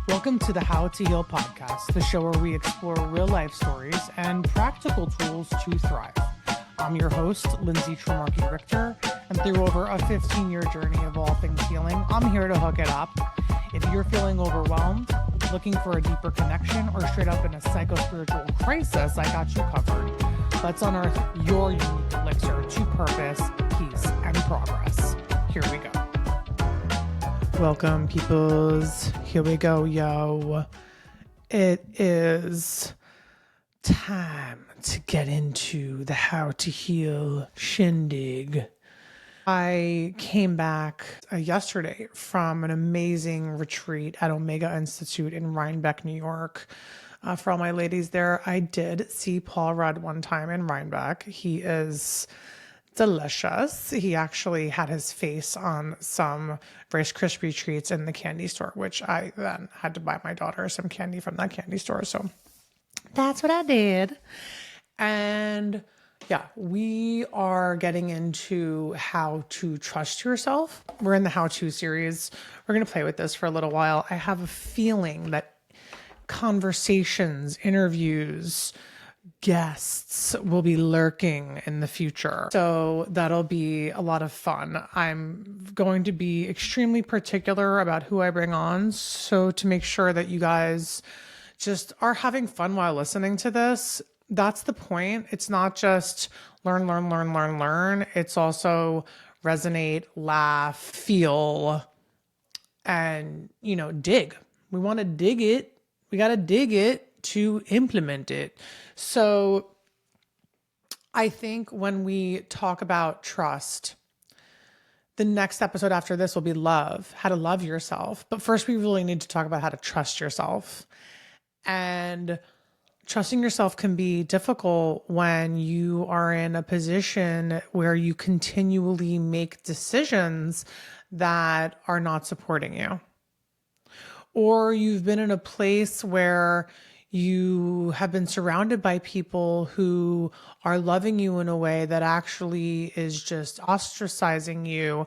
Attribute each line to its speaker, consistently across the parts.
Speaker 1: Welcome to the How to Heal podcast, the show where we explore real life stories and practical tools to thrive. I'm your host, Lindsay TriMark Richter, and through over a 15-year journey of all things healing, I'm here to hook it up. If you're feeling overwhelmed, looking for a deeper connection, or straight up in a psycho-spiritual crisis, I got you covered. Let's unearth your unique elixir to purpose, peace, and progress. Here we go. Welcome, peoples. Here we go, yo. It is time to get into the How to Heal shindig. I came back yesterday from an amazing retreat at Omega Institute in Rhinebeck, New York. For all my ladies there, I did see Paul Rudd one time in Rhinebeck. He is delicious. He actually had his face on some Rice Krispie treats in the candy store, which I then had to buy my daughter some candy from that candy store. So that's what I did. And yeah, we are getting into how to trust yourself. We're in the how-to series. We're going to play with this for a little while. I have a feeling that conversations, interviews, guests will be lurking in the future. So that'll be a lot of fun. I'm going to be extremely particular about who I bring on. So to make sure that you guys just are having fun while listening to this, that's the point. It's not just learn. It's also resonate, laugh, feel, and, dig. We want to dig it. We got to dig it to implement it. So I think when we talk about trust, the next episode after this will be love, how to love yourself. But first, we really need to talk about how to trust yourself. And trusting yourself can be difficult when you are in a position where you continually make decisions that are not supporting you. Or you've been in a place where you have been surrounded by people who are loving you in a way that actually is just ostracizing you,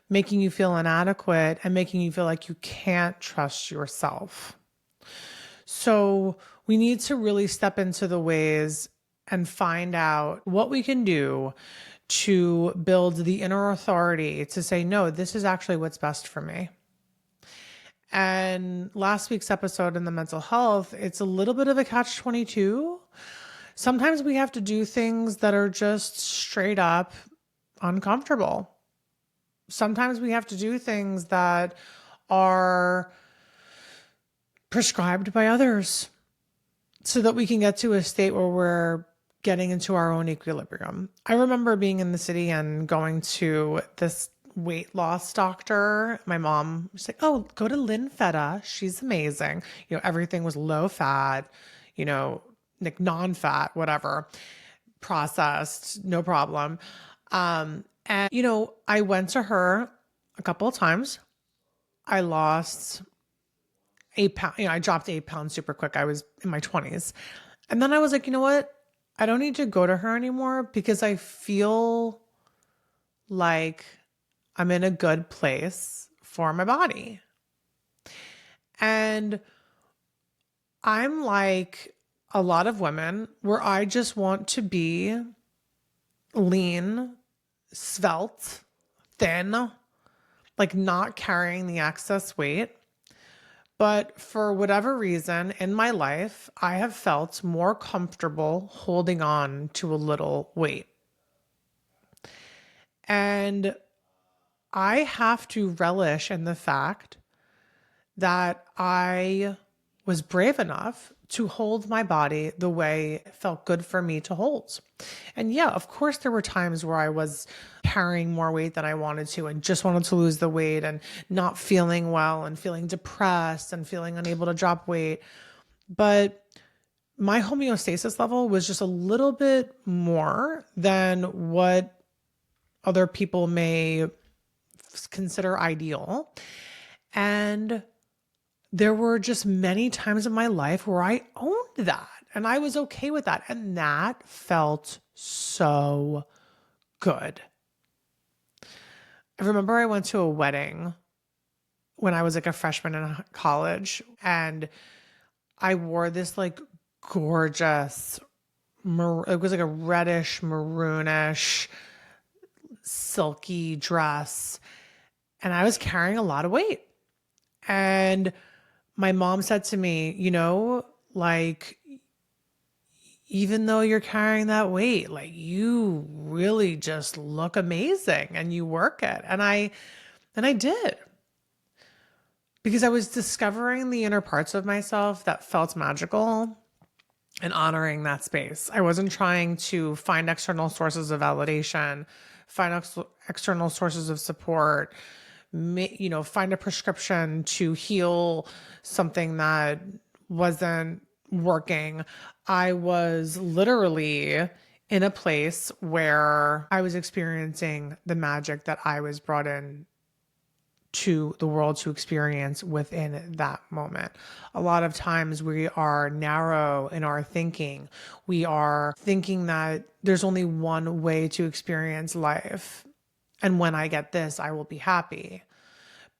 Speaker 1: making you feel inadequate, and making you feel like you can't trust yourself. So we need to really step into the ways and find out what we can do to build the inner authority to say, no, this is actually what's best for me. And last week's episode in the mental health, it's a little bit of a catch-22. Sometimes we have to do things that are just straight up uncomfortable. Sometimes we have to do things that are prescribed by others so that we can get to a state where we're getting into our own equilibrium. I remember being in the city and going to this weight loss doctor. My mom was like, oh, go to Lynn Feta. She's amazing. Everything was low fat, like non-fat, whatever, processed, no problem. And I went to her a couple of times. I lost 8 pounds. I dropped 8 pounds super quick. I was in my 20s. And then I was like, you know what? I don't need to go to her anymore because I feel like I'm in a good place for my body. And I'm like a lot of women where I just want to be lean, svelte, thin, like not carrying the excess weight. But for whatever reason in my life, I have felt more comfortable holding on to a little weight. And I have to relish in the fact that I was brave enough to hold my body the way it felt good for me to hold. And yeah, of course, there were times where I was carrying more weight than I wanted to and just wanted to lose the weight and not feeling well and feeling depressed and feeling unable to drop weight. But my homeostasis level was just a little bit more than what other people may consider ideal. And there were just many times in my life where I owned that and I was okay with that. And that felt so good. I remember I went to a wedding when I was like a freshman in college, and I wore this like gorgeous, it was like a reddish, maroonish, silky dress, and I was carrying a lot of weight. And my mom said to me, like, even though you're carrying that weight, like you really just look amazing and you work it. And I did, because I was discovering the inner parts of myself that felt magical and honoring that space. I wasn't trying to find external sources of validation, find external sources of support, find a prescription to heal something that wasn't working. I was literally in a place where I was experiencing the magic that I was brought in to the world to experience within that moment. A lot of times we are narrow in our thinking. We are thinking that there's only one way to experience life. And when I get this, I will be happy.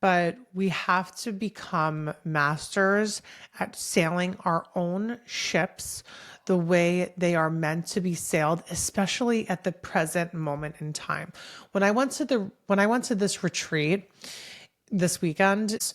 Speaker 1: But we have to become masters at sailing our own ships the way they are meant to be sailed, especially at the present moment in time. When I went to this retreat this weekend,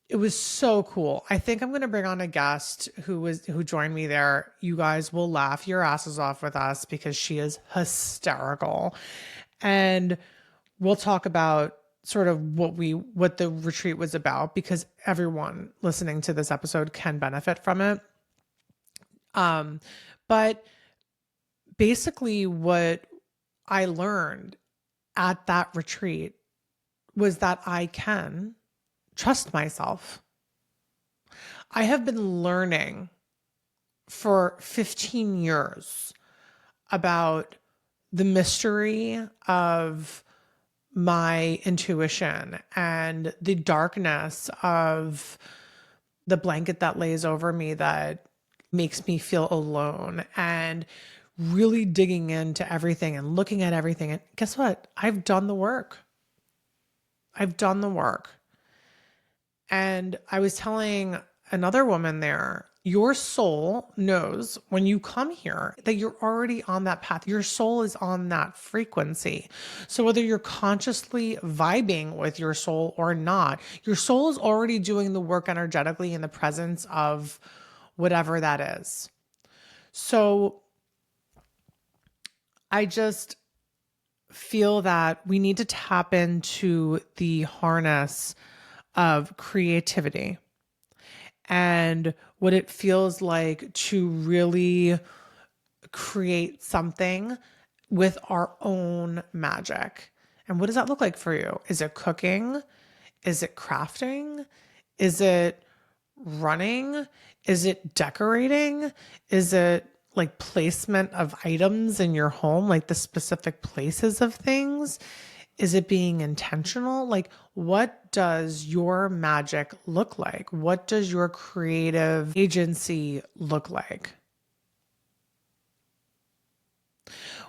Speaker 1: it was so cool. I think I'm going to bring on a guest who joined me there. You guys will laugh your asses off with us because she is hysterical. And we'll talk about sort of what the retreat was about, because everyone listening to this episode can benefit from it. But basically what I learned at that retreat was that I can trust myself. I have been learning for 15 years about the mystery of my intuition and the darkness of the blanket that lays over me that makes me feel alone, and really digging into everything and looking at everything. And guess what? I've done the work. I've done the work. And I was telling another woman there, your soul knows when you come here that you're already on that path. Your soul is on that frequency. So whether you're consciously vibing with your soul or not, your soul is already doing the work energetically in the presence of whatever that is. So I just feel that we need to tap into the harness of creativity and what it feels like to really create something with our own magic. And what does that look like for you? Is it cooking? Is it crafting? Is it running? Is it decorating? Is it like placement of items in your home, like the specific places of things? Is it being intentional? Like, what does your magic look like? What does your creative agency look like?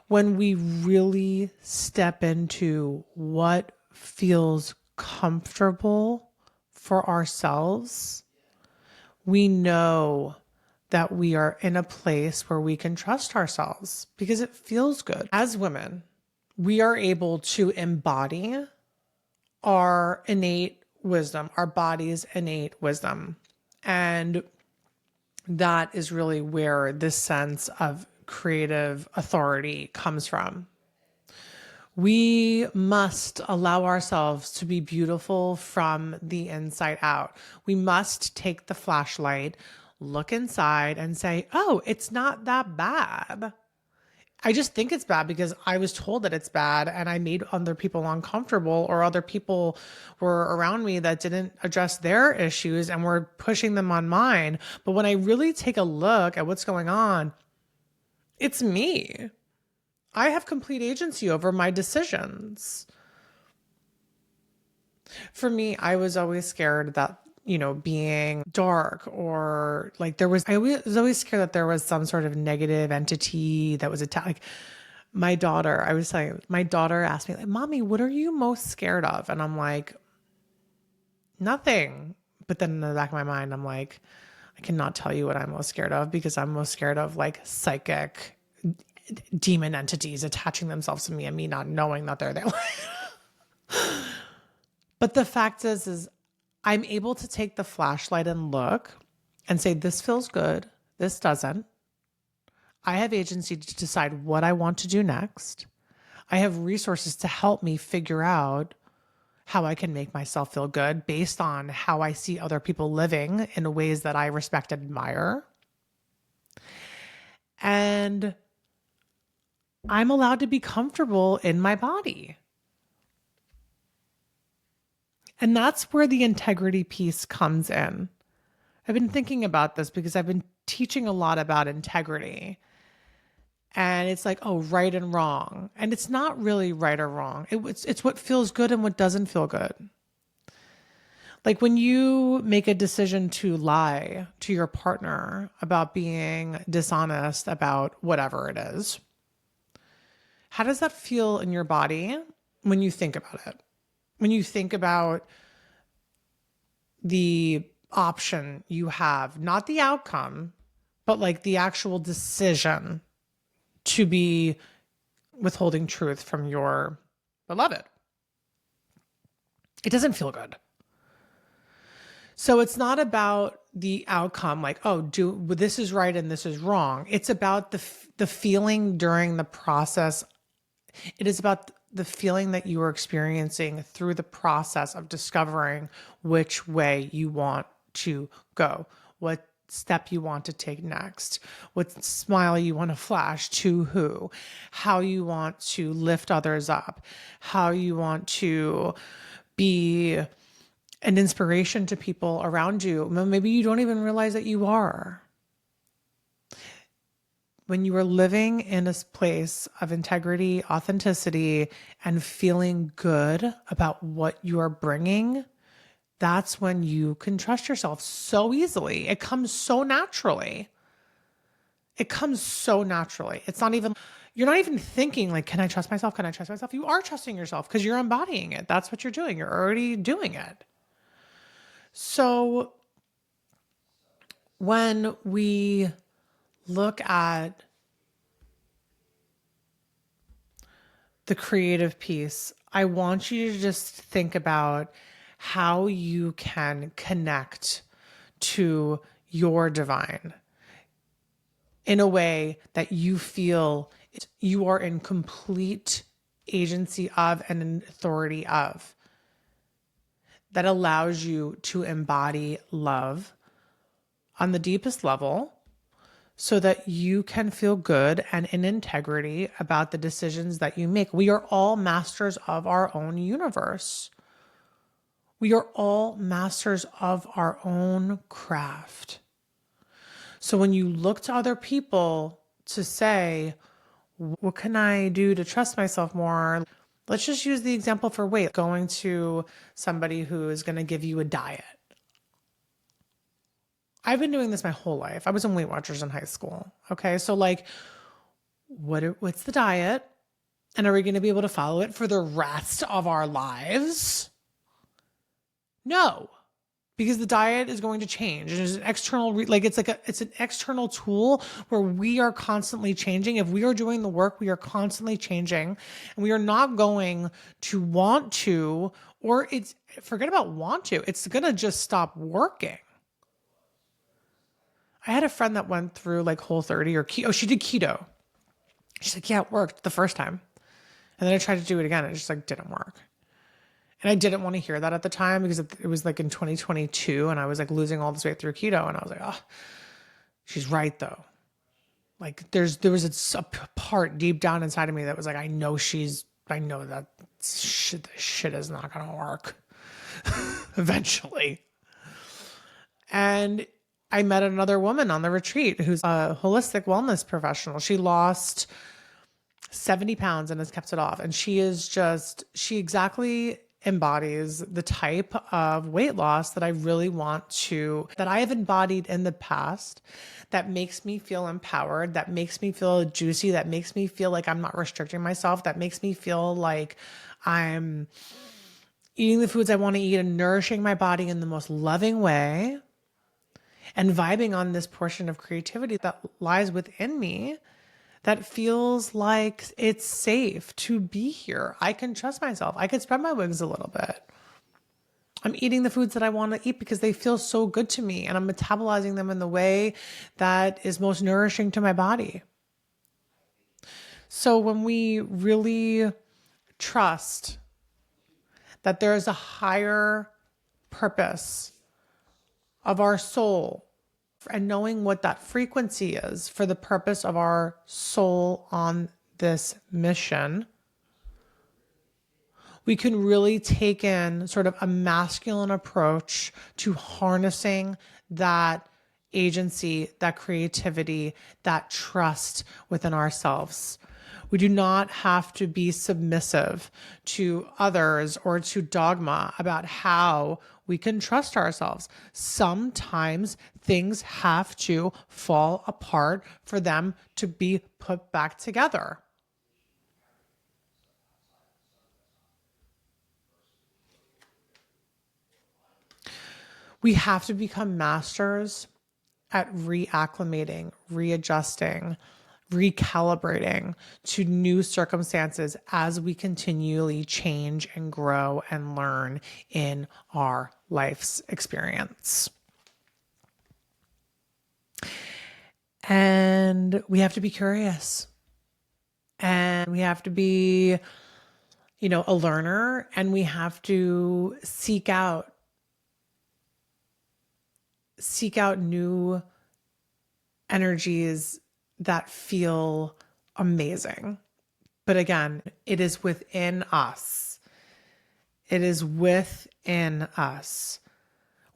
Speaker 1: When we really step into what feels comfortable for ourselves, we know that we are in a place where we can trust ourselves because it feels good. As women, we are able to embody our innate wisdom, our body's innate wisdom. And that is really where this sense of creative authority comes from. We must allow ourselves to be beautiful from the inside out. We must take the flashlight, look inside, and say, oh, it's not that bad. I just think it's bad because I was told that it's bad and I made other people uncomfortable, or other people were around me that didn't address their issues and were pushing them on mine. But when I really take a look at what's going on, it's me. I have complete agency over my decisions. For me, I was always scared that, being dark, or like I was always scared that there was some sort of negative entity that was attacked. Like my daughter, my daughter asked me, like, Mommy, what are you most scared of? And I'm like, Nothing. But then in the back of my mind, I'm like, I cannot tell you what I'm most scared of, because I'm most scared of like psychic demon entities attaching themselves to me and me not knowing that they're there. But the fact is I'm able to take the flashlight and look and say, this feels good. This doesn't. I have agency to decide what I want to do next. I have resources to help me figure out how I can make myself feel good based on how I see other people living in ways that I respect and admire. And I'm allowed to be comfortable in my body. And that's where the integrity piece comes in. I've been thinking about this because I've been teaching a lot about integrity. And it's like, oh, right and wrong. And it's not really right or wrong. It's what feels good and what doesn't feel good. Like when you make a decision to lie to your partner about being dishonest about whatever it is, how does that feel in your body when you think about it? When you think about the option you have, not the outcome, but like the actual decision to be withholding truth from your beloved. It doesn't feel good. So it's not about the outcome, like, oh, this is right and this is wrong. It's about the feeling during the process. It is about the feeling that you are experiencing through the process of discovering which way you want to go, what step you want to take next, what smile you want to flash to who, how you want to lift others up, how you want to be an inspiration to people around you. Maybe you don't even realize that you are. When you are living in a place of integrity, authenticity, and feeling good about what you are bringing, that's when you can trust yourself so easily. It comes so naturally. It comes so naturally. You're not even thinking like, can I trust myself? Can I trust myself? You are trusting yourself because you're embodying it. That's what you're doing. You're already doing it. So when we look at the creative piece, I want you to just think about how you can connect to your divine in a way that you feel you are in complete agency of and an authority of, that allows you to embody love on the deepest level so that you can feel good and in integrity about the decisions that you make. We are all masters of our own universe. We are all masters of our own craft. So when you look to other people to say, what can I do to trust myself more? Let's just use the example for weight. Going to somebody who is going to give you a diet. I've been doing this my whole life. I was in Weight Watchers in high school. Okay. So like, what's the diet? And are we going to be able to follow it for the rest of our lives? No, because the diet is going to change. It's an external, it's an external tool where we are constantly changing. If we are doing the work, we are constantly changing, and we are not going to want to, or forget about want to. It's going to just stop working. I had a friend that went through like Whole30 or keto. Oh, she did keto. She's like, yeah, it worked the first time. And then I tried to do it again. And it just like didn't work. And I didn't want to hear that at the time because it was like in 2022 and I was like losing all this weight through keto. And I was like, oh, she's right though. Like there was a part deep down inside of me that was like, I know that shit is not going to work eventually. And I met another woman on the retreat who's a holistic wellness professional. She lost 70 pounds and has kept it off. And she exactly embodies the type of weight loss that I really that I have embodied in the past, that makes me feel empowered, that makes me feel juicy, that makes me feel like I'm not restricting myself, that makes me feel like I'm eating the foods I want to eat and nourishing my body in the most loving way, and vibing on this portion of creativity that lies within me that feels like it's safe to be here. I can trust myself. I can spread my wings a little bit. I'm eating the foods that I want to eat because they feel so good to me, and I'm metabolizing them in the way that is most nourishing to my body. So when we really trust that there is a higher purpose of our soul, and knowing what that frequency is for the purpose of our soul on this mission, we can really take in sort of a masculine approach to harnessing that agency, that creativity, that trust within ourselves. We do not have to be submissive to others or to dogma about how we can trust ourselves. Sometimes things have to fall apart for them to be put back together. We have to become masters at reacclimating, readjusting, recalibrating to new circumstances as we continually change and grow and learn in our life's experience. And we have to be curious, and we have to be, a learner, and we have to seek out new energies that feel amazing. But again, it is within us. It is within us.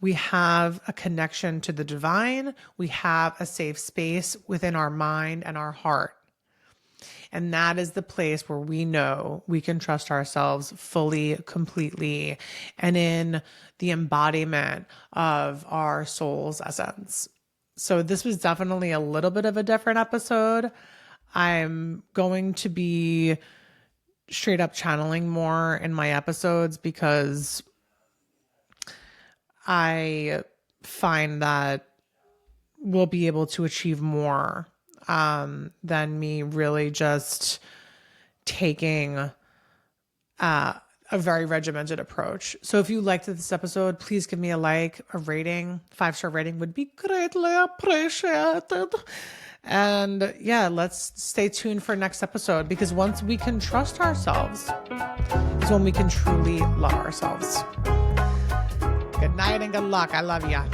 Speaker 1: We have a connection to the divine. We have a safe space within our mind and our heart. And that is the place where we know we can trust ourselves fully, completely, and in the embodiment of our soul's essence. So this was definitely a little bit of a different episode. I'm going to be straight up channeling more in my episodes because I find that we'll be able to achieve more than me really just taking a very regimented approach. So if you liked this episode, please give me a like, a rating. 5-star rating would be greatly appreciated. And yeah, let's stay tuned for next episode, because once we can trust ourselves is when we can truly love ourselves. Good night and good luck. I love ya.